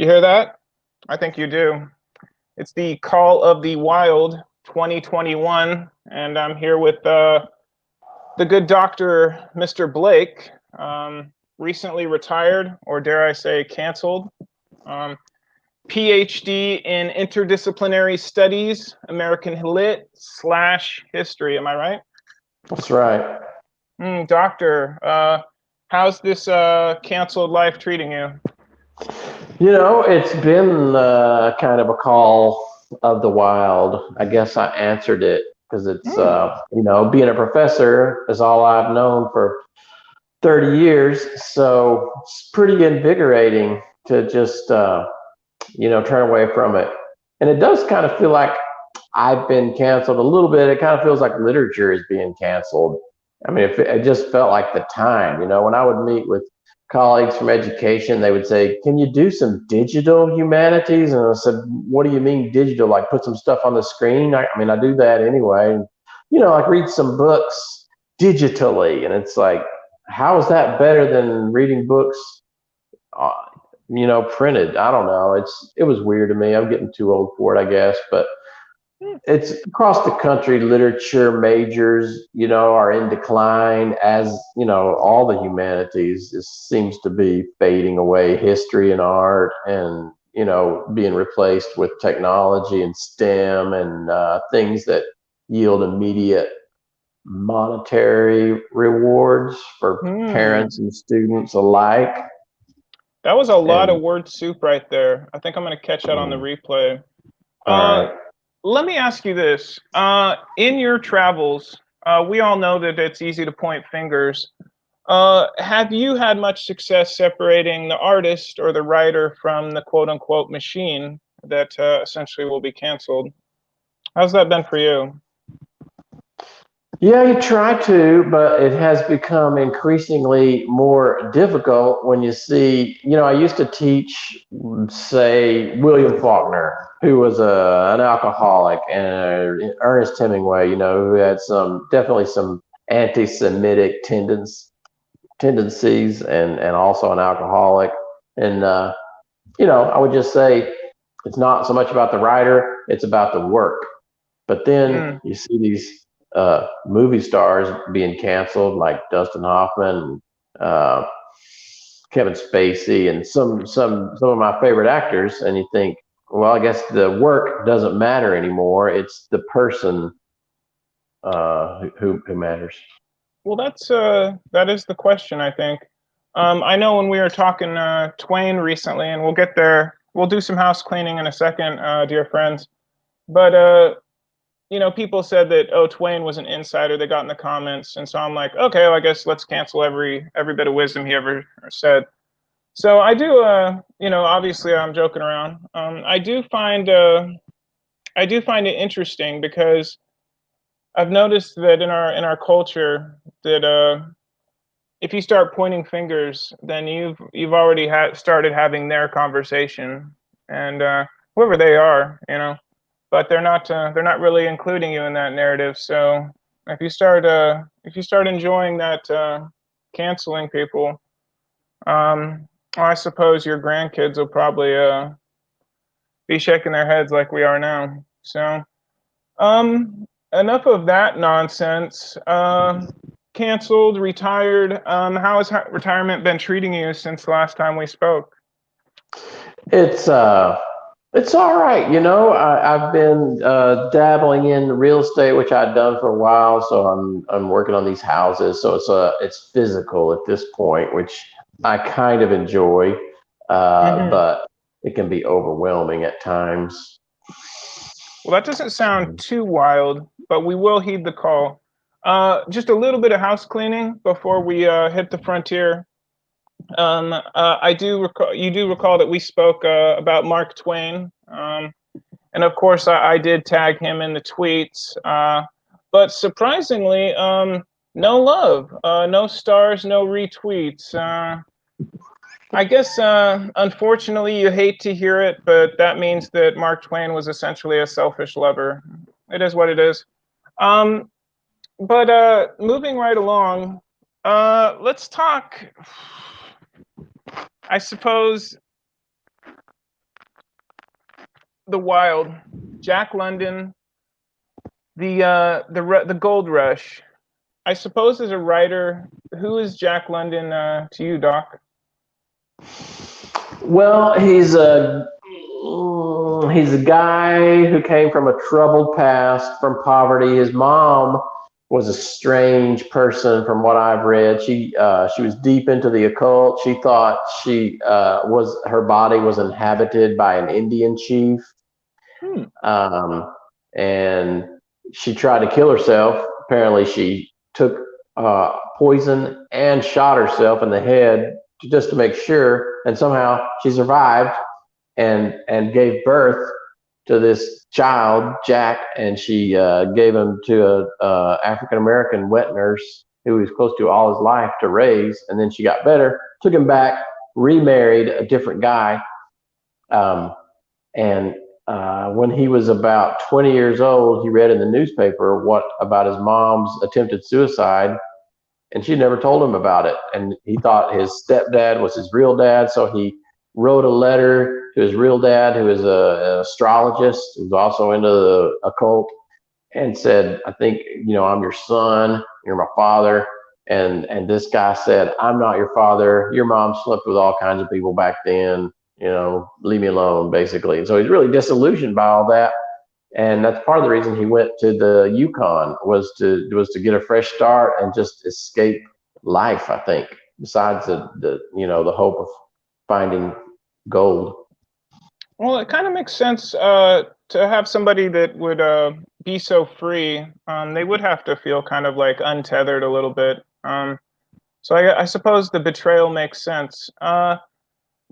You hear that? I think you do. It's the Call of the Wild 2021, and I'm here with the good doctor, Mr. Blake, recently retired, or dare I say, canceled. Um, PhD in interdisciplinary studies, American Lit / history. Am I right? That's right. Doctor, how's this canceled life treating you? It's been kind of a call of the wild. I guess I answered it because Hmm. being a professor is all I've known for 30 years. So it's pretty invigorating to just, turn away from it. And it does kind of feel like I've been canceled a little bit. It kind of feels like literature is being canceled. I mean, it just felt like the time, when I would meet with colleagues from education, they would say, "Can you do some digital humanities?" And I said, "What do you mean digital? Like put some stuff on the screen?" I mean, I do that anyway. And, like read some books digitally. And it's like, how is that better than reading books, uh, printed? I don't know. It was weird to me. I'm getting too old for it, I guess. But it's across the country. Literature majors, are in decline, as all the humanities seems to be fading away. History and art, and being replaced with technology and STEM and things that yield immediate monetary rewards for Hmm. parents and students alike. That was a lot of And word soup right there. I think I'm going to catch that on the all replay. Uh, right. Let me ask you this. In your travels, we all know that it's easy to point fingers. Have you had much success separating the artist or the writer from the quote unquote machine that essentially will be canceled? How's that been for you? Yeah, you try to, but it has become increasingly more difficult when you see, I used to teach, say, William Faulkner, who was an alcoholic, and Ernest Hemingway, who had definitely some anti-Semitic tendencies, and also an alcoholic. And, I would just say it's not so much about the writer, it's about the work. But then Mm. you see these movie stars being canceled, like Dustin Hoffman, uh, Kevin Spacey, and some of my favorite actors. And you think, well, I guess the work doesn't matter anymore. It's the person who matters. Well, that is the question, I think. I know when we were talking Twain recently, and we'll get there. We'll do some house cleaning in a second, dear friends. But people said that Twain was an insider. They got in the comments, and so I'm like, okay, well, I guess let's cancel every bit of wisdom he ever said. So I do, obviously I'm joking around. I do find it interesting because I've noticed that in our culture that if you start pointing fingers, then you've already started having their conversation, and whoever they are, but they're not really including you in that narrative. So if you start enjoying that canceling people, well, I suppose your grandkids will probably be shaking their heads like we are now. So enough of that nonsense. Canceled, retired. How has retirement been treating you since the last time we spoke? It's uh, it's all right. I've been dabbling in real estate, which I'd done for a while. So I'm working on these houses. So it's physical at this point, which I kind of enjoy, Hmm. but it can be overwhelming at times. Well, that doesn't sound too wild, but we will heed the call. Just a little bit of house cleaning before we hit the frontier. I do recall you do recall that we spoke about Mark Twain, and of course I did tag him in the tweets. But surprisingly, no love, no stars, no retweets. I guess unfortunately you hate to hear it, but that means that Mark Twain was essentially a selfish lover. It is what it is. Um, but moving right along, let's talk. I suppose the Wild, Jack London, the Gold Rush. I suppose as a writer, who is Jack London to you, Doc? Well, he's a guy who came from a troubled past, from poverty. His mom was a strange person, from what I've read. She was deep into the occult. She thought her body was inhabited by an Indian chief, Hmm. and she tried to kill herself. Apparently, she took poison and shot herself in the head just to make sure, and somehow she survived and gave birth to this child, Jack, and she gave him to a African American wet nurse who he was close to all his life to raise, and then she got better, took him back, remarried a different guy, um, and when he was about 20 years old, he read in the newspaper what about his mom's attempted suicide, and she never told him about it. And he thought his stepdad was his real dad, so he wrote a letter to his real dad, who is an astrologist, who's also into the occult, and said, "I think I'm your son. You're my father." And this guy said, "I'm not your father. Your mom slept with all kinds of people back then. Leave me alone," basically. And so he's really disillusioned by all that, and that's part of the reason he went to the Yukon, was to get a fresh start and just escape life, I think. Besides the hope of finding gold. Well, it kind of makes sense to have somebody that would be so free. They would have to feel kind of like untethered a little bit. So I suppose the betrayal makes sense.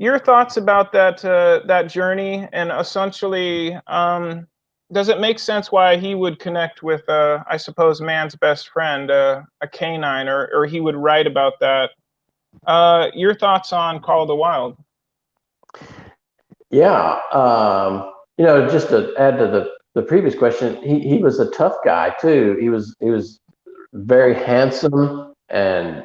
Your thoughts about that journey, and essentially, does it make sense why he would connect with, I suppose, man's best friend, a canine, or he would write about that? Your thoughts on Call of the Wild? Yeah. Just to add to the previous question, he was a tough guy too. He was very handsome and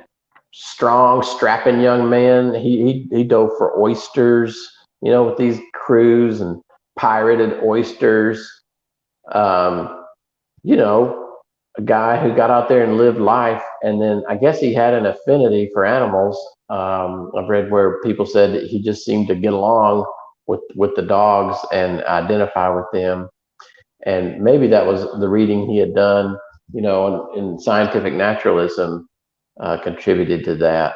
strong, strapping young man. He dove for oysters, with these crews and pirated oysters. Um, a guy who got out there and lived life, and then I guess he had an affinity for animals. I've read where people said that he just seemed to get along with the dogs and identify with them, and maybe that was the reading he had done, in scientific naturalism, contributed to that,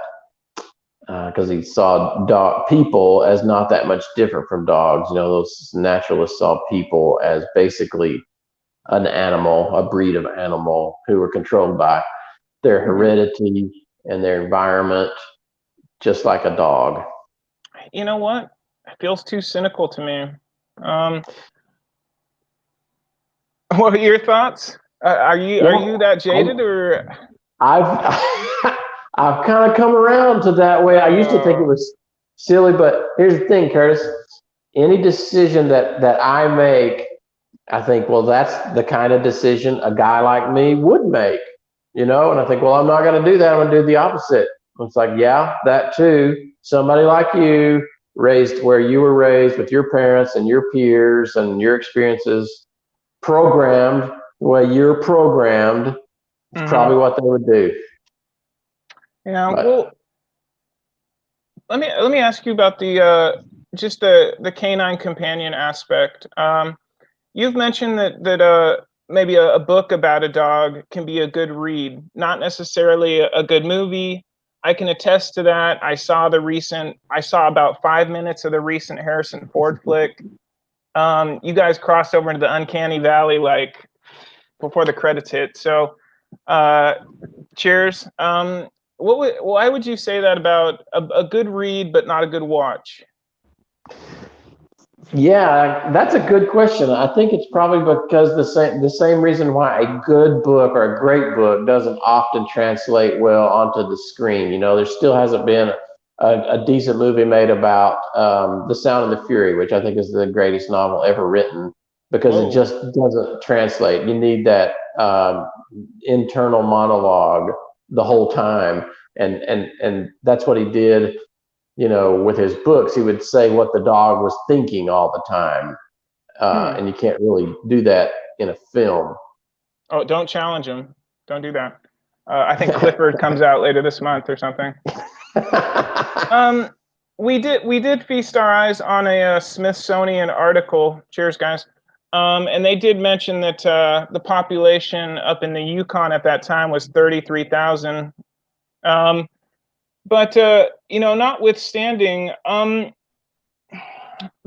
because he saw people as not that much different from dogs. Those naturalists saw people as basically an animal, a breed of animal who were controlled by their Mhm. heredity and their environment, just like a dog. You know what? It feels too cynical to me. Um, what are your thoughts? Are Yeah, you that I, jaded, or I've I've kind of come around to that way. I used to think it uh, was silly, but here's the thing, Curtis. Any decision that I make, I think, well, that's the kind of decision a guy like me would make, And I think, well, I'm not going to do that. I'm going to do the opposite. It's like, yeah, that too. Somebody like you, raised where you were raised with your parents and your peers and your experiences, programmed the way you're programmed. It's mhm. probably what they would do. Yeah. But Well, let me ask you about the just the canine companion aspect. You've mentioned that maybe a book about a dog can be a good read, not necessarily a good movie. I can attest to that. I saw about 5 minutes of the recent Harrison Ford flick. You guys crossed over into the uncanny valley like before the credits hit. So, uh, cheers. Why would you say that about a good read but not a good watch? yeah, that's a good question. I think it's probably because the same reason why a good book or a great book doesn't often translate well onto the screen. There still hasn't been a decent movie made about The Sound of the Fury, which I think is the greatest novel ever written, because it Whoa. just doesn't translate. You need that internal monologue the whole time, and that's what he did. With his books, he would say what the dog was thinking all the time. Hmm. and you can't really do that in a film. Oh, don't challenge him. Don't do that. I think Clifford comes out later this month or something. Um, we did feast our eyes on a Smithsonian article. Cheers, guys. And they did mention that the population up in the Yukon at that time was 33,000. Um, but notwithstanding,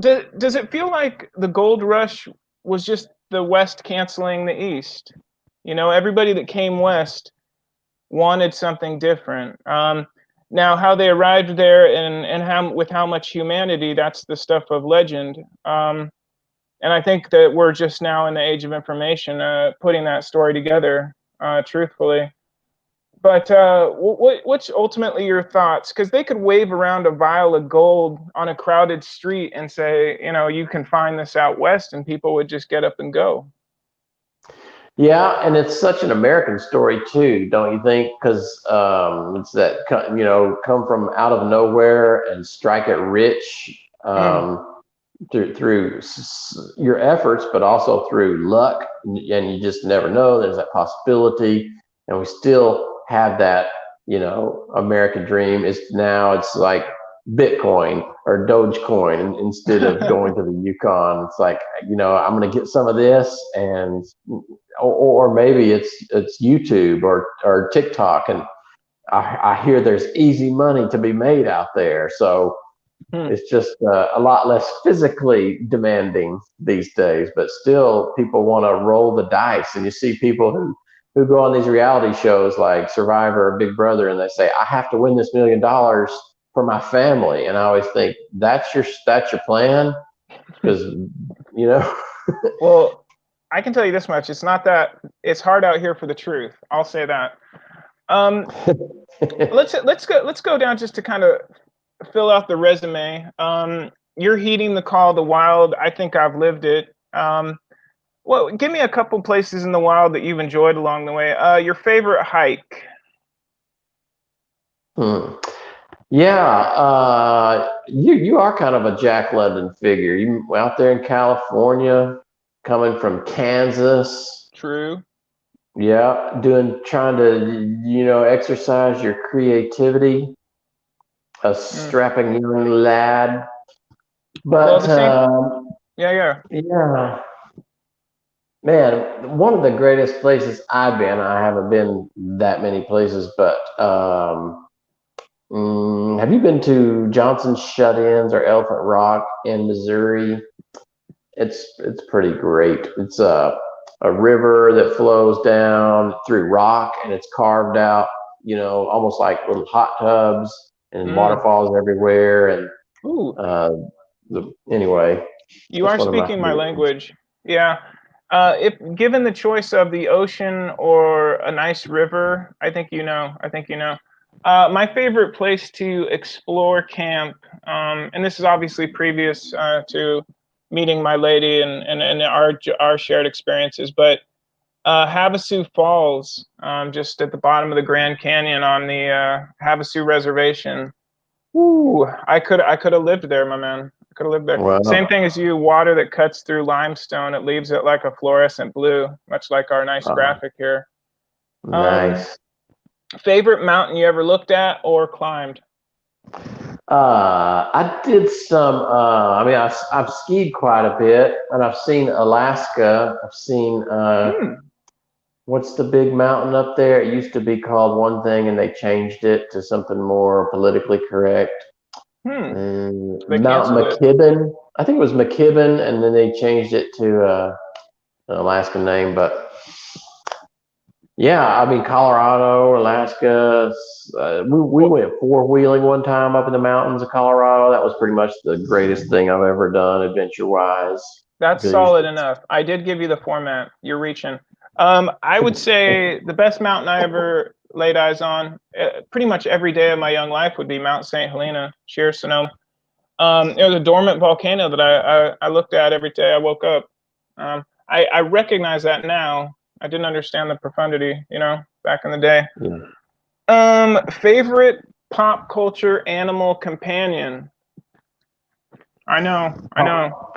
does it feel like the gold rush was just the West canceling the East? Everybody that came west wanted something different. Now, how they arrived there and how much humanity, that's the stuff of legend. And I think that we're just now in the age of information, putting that story together, truthfully. But what's ultimately your thoughts? Because they could wave around a vial of gold on a crowded street and say, you can find this out west, and people would just get up and go. Yeah, and it's such an American story too, don't you think? Because it's that come from out of nowhere and strike it rich Mm, through your efforts, but also through luck, and you just never know. There's that possibility, and we still have that American dream. It's like Bitcoin or Dogecoin instead of going to the Yukon. It's like I'm going to get some of this, and or maybe it's YouTube or TikTok, and I hear there's easy money to be made out there. So mm. it's just a lot less physically demanding these days, but still people want to roll the dice. And you see people who go on these reality shows like Survivor or Big Brother, and they say, I have to win this $1 million for my family. And I always think that's your plan, because you know. Well, I can tell you this much: it's not that it's hard out here for the truth. I'll say that. Um, let's go down just to kind of fill out the resume. You're heeding the call of the wild. I think I've lived it. Well, give me a couple places in the wild that you've enjoyed along the way. Your favorite hike. Hmm. Yeah, you are kind of a Jack London figure. You out there in California, coming from Kansas. True. Yeah, trying to exercise your creativity, a Mm. strapping young lad. Well, But the same. Yeah, yeah. yeah, man, one of the greatest places I've been. I haven't been that many places, but have you been to Johnson's Shut-ins or Elephant Rock in Missouri? It's pretty great. It's a river that flows down through rock, and it's carved out, almost like little hot tubs, and Mm. waterfalls everywhere. And Ooh, uh, anyway, you that's are one of my speaking my favorite things. language. Yeah. If given the choice of the ocean or a nice river, I think you know. I think you know. My favorite place to explore camp, and this is obviously previous to meeting my lady and our shared experiences, but Havasu Falls, just at the bottom of the Grand Canyon on the Havasu Reservation. Ooh, I could have lived there, my man. I could have lived there. Same Well, thing as you, water that cuts through limestone. It leaves it like a fluorescent blue, much like our nice uh, graphic here. Um, nice. favorite mountain you ever looked at or climbed? I did some. I mean, I've skied quite a bit, and I've seen Alaska. I've seen Hmm. what's the big mountain up there? It used to be called one thing, and they changed it to something more politically correct. Hmm. They Mount canceled it. McKibben. I think it was McKibben, and then they changed it to an Alaskan name. But yeah, I mean, Colorado, Alaska. We Well, went four-wheeling one time up in the mountains of Colorado. That was pretty much the greatest thing I've ever done, adventure-wise. that's Because solid enough. I did give you the format. You're reaching. I would say the best mountain I ever laid eyes on, pretty much every day of my young life, would be Mount St. Helena, Sheer Sonoma. It was a dormant volcano that I looked at every day I woke up. I recognize that now. I didn't understand the profundity, back in the day. Favorite pop culture animal companion? I know, I know.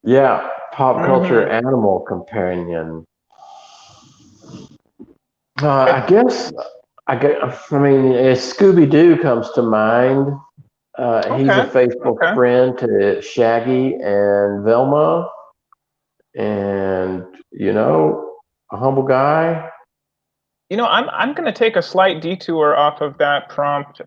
yeah, pop culture Mm-hmm. animal companion. I guess I mean, Scooby Doo comes to mind. He's a Okay. faithful Okay. friend to Shaggy and Velma, and a humble guy. I'm gonna take a slight detour off of that prompt.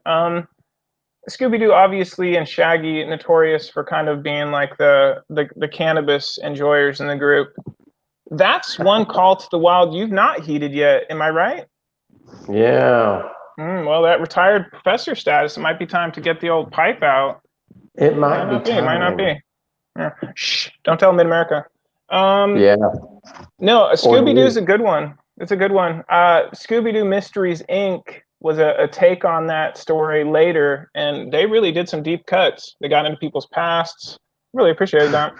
Scooby Doo, obviously, and Shaggy, notorious for kind of being like the cannabis enjoyers in the group. That's one call to the wild you've not heeded yet. Am I right? Yeah, Well, that retired professor status, it might be time to get the old pipe out. it Might might be not be. Might not time. be. Yeah. Shh! Don't tell Mid America. Um, Yeah, no, or Scooby Doo's you. a good one. It's a good one. Scooby Doo Mysteries Inc. was a take on that story later, and they really did some deep cuts. They got into people's pasts. Really appreciated that.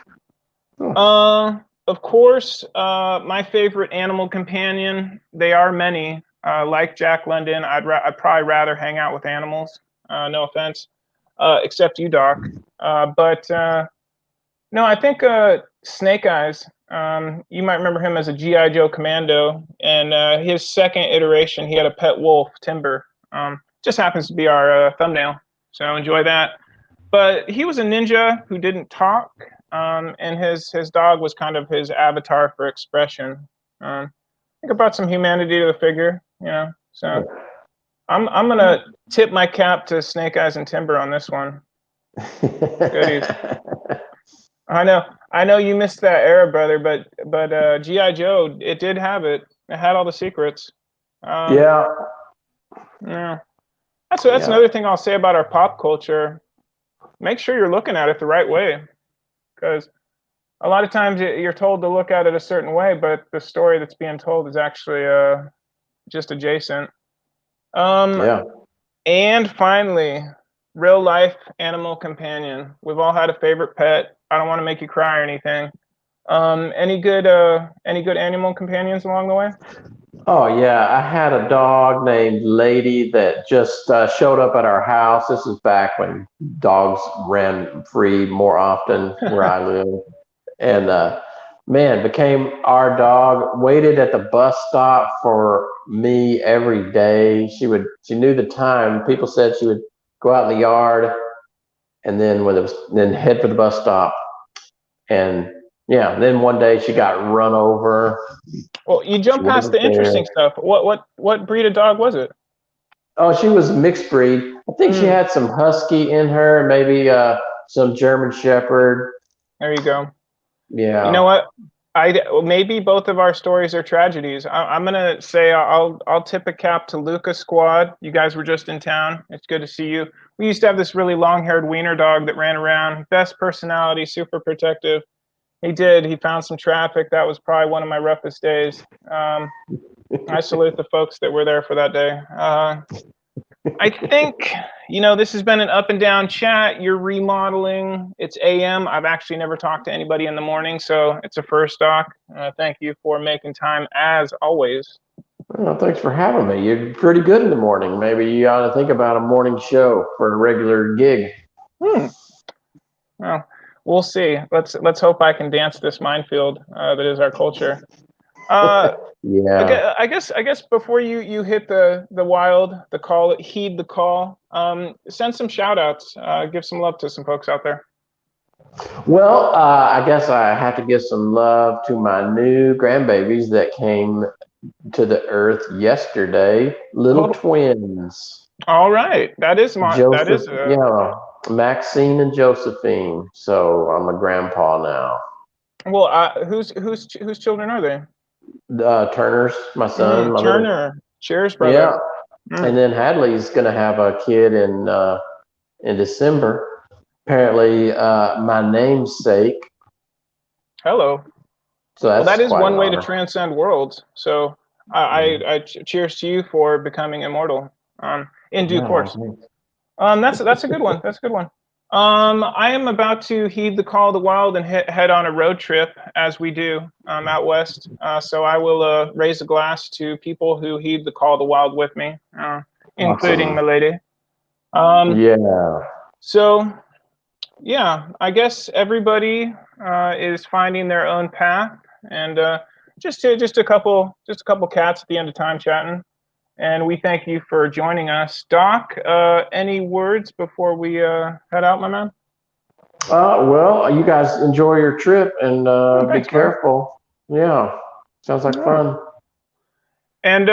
Of course, my favorite animal companion. They are many. Like Jack London, I'd probably rather hang out with animals. No offense, except you, Doc. But no, I think Snake Eyes. You might remember him as a GI Joe Commando, and his second iteration, he had a pet wolf, Timber. Just happens to be our thumbnail, so enjoy that. But he was a ninja who didn't talk, and his dog was kind of his avatar for expression. I think I brought some humanity to the figure, So I'm gonna tip my cap to Snake Eyes and Timber on this one. Goodies. I know you missed that era, brother, but GI Joe, it did have it. It had all the secrets. Um, Yeah, yeah, that's yeah. another thing I'll say about our pop culture. Make sure you're looking at it the right way, because a lot of times you're told to look at it a certain way, but the story that's being told is actually just adjacent. Um, Yeah. and finally, real life animal companion. We've all had a favorite pet. I don't want to make you cry or anything. Any good animal companions along the way? Oh yeah, I had a dog named Lady that just showed up at our house. This is back when dogs ran free more often where I live, and man, became our dog. Waited at the bus stop for me every day. She knew the time. People said she would go out in the yard, and then then head for the bus stop. And yeah, then one day she got run over. Well, you She jump past wasn't the there. interesting stuff. What breed of dog was it? Oh, she was mixed breed. I think she Mm, had some husky in her, maybe some German Shepherd. there you go. You know Yeah. what? I maybe both of our stories are tragedies. I'm gonna say I'll tip a cap to Luca Squad. You guys were just in town. It's good to see you. We used to have this really long-haired wiener dog that ran around. Best personality, super protective. He did. He found some traffic. That was probably one of my roughest days. I salute the folks that were there for that day. I think, this has been an up and down chat. You're remodeling. It's AM. I've actually never talked to anybody in the morning, so it's a first, Doc. Thank you for making time as always. Well, thanks for having me. You're pretty good in the morning. Maybe you ought to think about a morning show for a regular gig. Hmm. Well, we'll see. Let's hope I can dance this minefield that is our culture. Uh, Yeah. I guess before you hit the wild, the call, heed the call. Send some shout outs. Give some love to some folks out there. Well, I guess I have to give some love to my new grandbabies that came to the earth yesterday. Little Oh, twins. all right. That Joseph, is yeah, Maxine and Josephine. So I'm a grandpa now. well. Whose children are they? Turner's my son, my little, Turner. Cheers, yeah. brother. And Mm. then Hadley's gonna have a kid in December. Apparently, my namesake. Hello. So Well, that's that is quite one an way to honor. transcend worlds. So cheers to you for becoming immortal. In due Yeah, course. That's a good one. That's a good one. I am about to heed the call of the wild and head on a road trip as we do out west. So I will raise a glass to people who heed the call of the wild with me, including awesome. my lady. Um, Yeah. so Yeah, I guess everybody is finding their own path, and just a couple cats at the end of time chatting. And we thank you for joining us, Doc. Any words before we head out, my man? Well, you guys enjoy your trip and Oh, be thanks, man. careful. Yeah, sounds like Yeah. fun. And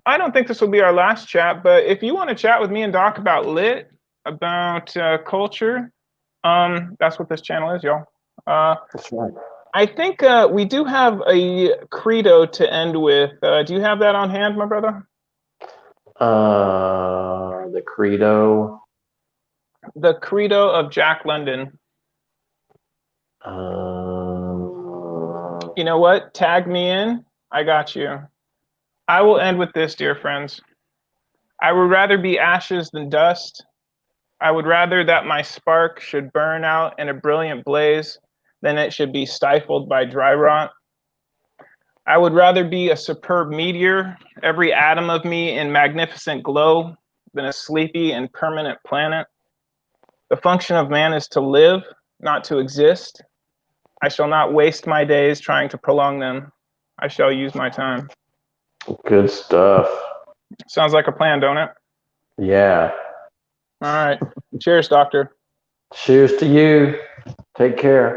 I don't think this will be our last chat, but if you want to chat with me and Doc about lit, about culture, that's what this channel is, y'all. That's right. I think we do have a credo to end with. Do you have that on hand, my brother? The credo. The credo of Jack London. Um, You know what? Tag me in. I got you. I will end with this, dear friends. I would rather be ashes than dust. I would rather that my spark should burn out in a brilliant blaze than it should be stifled by dry rot. I would rather be a superb meteor, every atom of me in magnificent glow, than a sleepy and permanent planet. The function of man is to live, not to exist. I shall not waste my days trying to prolong them. I shall use my time. Good stuff. Sounds like a plan, don't it? Yeah. All right. Cheers, doctor. Cheers to you. Take care.